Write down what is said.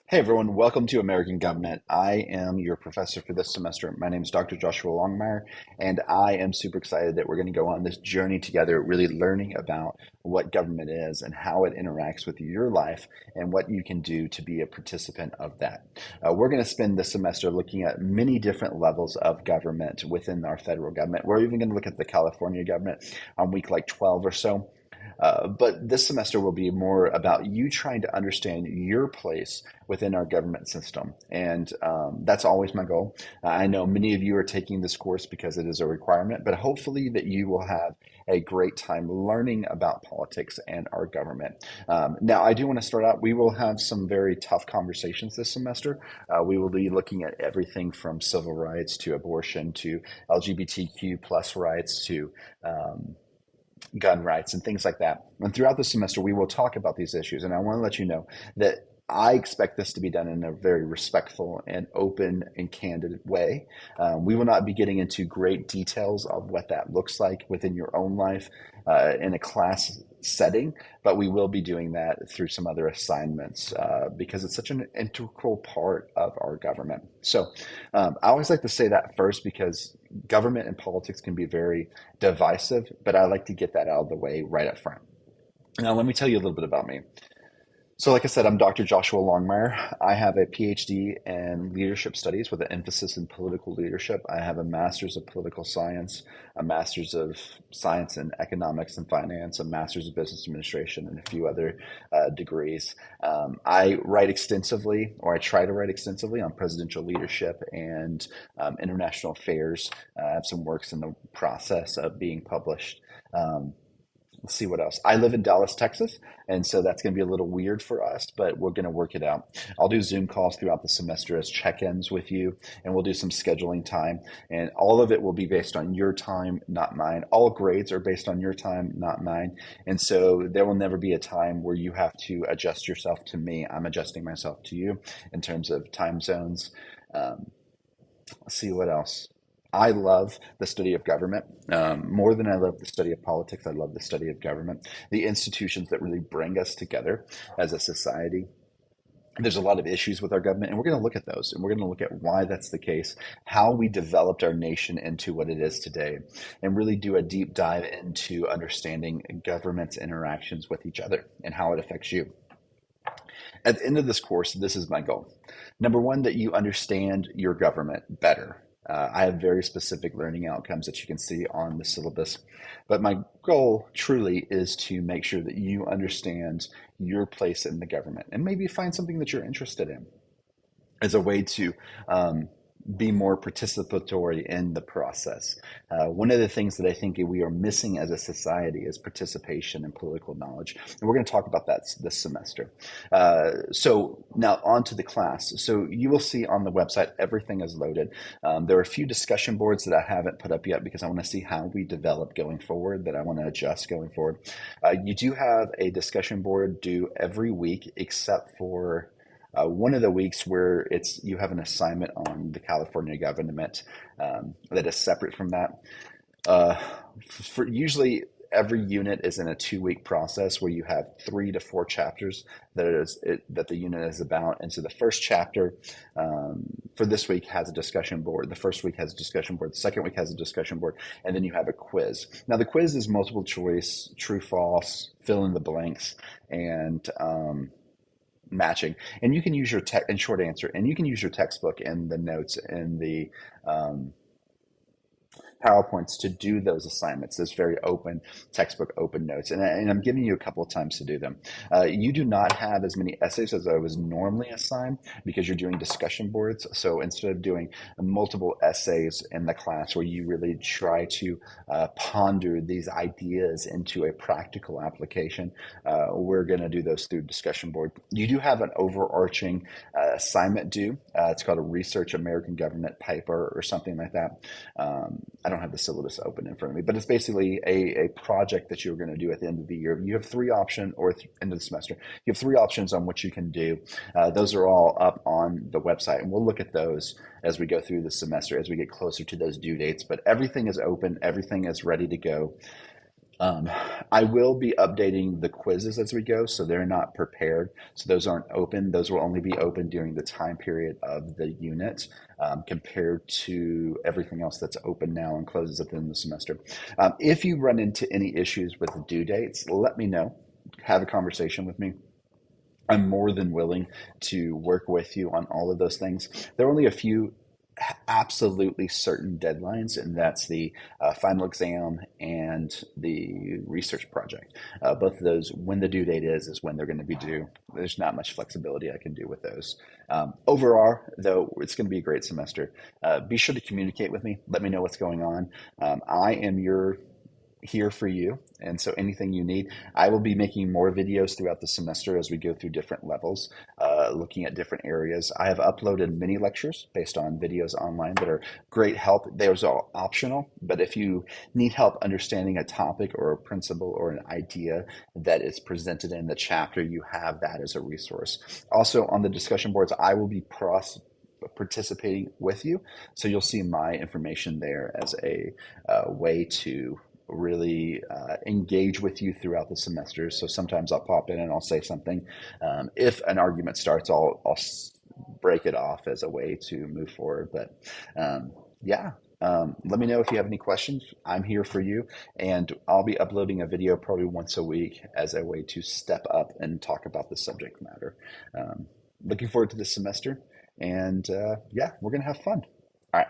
Hey everyone, welcome to American Government. I am your professor for this semester. My name is Dr. Joshua Longmire, and I am super excited that we're going to go on this journey together, really learning about what government is and how it interacts with your life and what you can do to be a participant of that. We're going to spend this semester looking at many different levels of government within our federal government. We're even going to look at the California government on week like 12 or so. But this semester will be more about you trying to understand your place within our government system. And that's always my goal. I know many of you are taking this course because it is a requirement, but hopefully that you will have a great time learning about politics and our government. Now, I do want to start out, we will have some very tough conversations this semester. We will be looking at everything from civil rights to abortion to LGBTQ plus rights to gun rights and things like that. And throughout the semester, we will talk about these issues. And I want to let you know that I expect this to be done in a very respectful and open and candid way. We will not be getting into great details of what that looks like within your own life in a class setting, but we will be doing that through some other assignments because it's such an integral part of our government. So I always like to say that first because government and politics can be very divisive, but I like to get that out of the way right up front. Now, let me tell you a little bit about me. So, like I said, I'm Dr. Joshua Longmire. I have a PhD in leadership studies with an emphasis in political leadership. I have a master's of political science, a master's of science in economics and finance, a master's of business administration, and a few other degrees. I write extensively, or I try to write extensively, on presidential leadership and international affairs. I have some works in the process of being published. Let's see what else. I live in Dallas, Texas, and so that's going to be a little weird for us, but we're going to work it out. I'll do Zoom calls throughout the semester as check-ins with you, and we'll do some scheduling time, and all of it will be based on your time, not mine. All grades are based on your time, not mine, and so there will never be a time where you have to adjust yourself to me. I'm adjusting myself to you in terms of time zones. Um, let's see what else. I love the study of government. More than I love the study of politics, I love the study of government, the institutions that really bring us together as a society. There's a lot of issues with our government, and we're going to look at those, and we're going to look at why that's the case, how we developed our nation into what it is today, and really do a deep dive into understanding government's interactions with each other and how it affects you. At the end of this course, this is my goal. Number one, that you understand your government better. I have very specific learning outcomes that you can see on the syllabus. But my goal truly is to make sure that you understand your place in the government and maybe find something that you're interested in as a way to be more participatory in the process. One of the things that I think we are missing as a society is participation and political knowledge. And we're going to talk about that this semester. So now on to the class. So you will see on the website, everything is loaded. There are a few discussion boards that I haven't put up yet because I want to see how we develop going forward, that I want to adjust going forward. You do have a discussion board due every week except for one of the weeks where it's you have an assignment on the California government that is separate from that. Uh, for usually every unit is in a 2 week process where you have 3 to 4 chapters that the unit is about. And so the first chapter for this week has a discussion board. The first week has a discussion board. The second week has a discussion board, and then you have a quiz. Now the quiz is multiple choice, true, false, fill in the blanks, and matching, and you can use your tech and short answer, and you can use your textbook and the notes and the um, PowerPoints to do those assignments. Those very open textbook, open notes, and I'm giving you a couple of times to do them. You do not have as many essays as I was normally assigned because you're doing discussion boards. So instead of doing multiple essays in the class where you really try to ponder these ideas into a practical application, we're going to do those through discussion board. You do have an overarching assignment due. It's called a Research American Government paper or something like that. I don't have the syllabus open in front of me, but it's basically a project that you're going to do at the end of the year. You have three options, or end of the semester. You have three options on what you can do. Those are all up on the website, and we'll look at those as we go through the semester, as we get closer to those due dates. But everything is open. Everything is ready to go. Um, I will be updating the quizzes as we go, so they're not prepared. So those aren't open. Those will only be open during the time period of the unit, compared to everything else that's open now and closes at the end of the semester. If you run into any issues with due dates, let me know. Have a conversation with me. I'm more than willing to work with you on all of those things. There are only a few absolutely certain deadlines, and that's the final exam and the research project. Both of those, when the due date is when they're going to be due. There's not much flexibility I can do with those. Overall, though, it's going to be a great semester. Be sure to communicate with me. Let me know what's going on. I am your here for you. And so anything you need, I will be making more videos throughout the semester as we go through different levels, looking at different areas. I have uploaded mini lectures based on videos online that are great help. Those are optional, but if you need help understanding a topic or a principle or an idea that is presented in the chapter, you have that as a resource. Also on the discussion boards, I will be participating with you. So you'll see my information there as a way to really engage with you throughout the semester. So sometimes I'll pop in and I'll say something. If an argument starts, I'll break it off as a way to move forward. But yeah, let me know if you have any questions. I'm here for you, and I'll be uploading a video probably once a week as a way to step up and talk about the subject matter. Looking forward to this semester, and yeah, we're going to have fun. All right.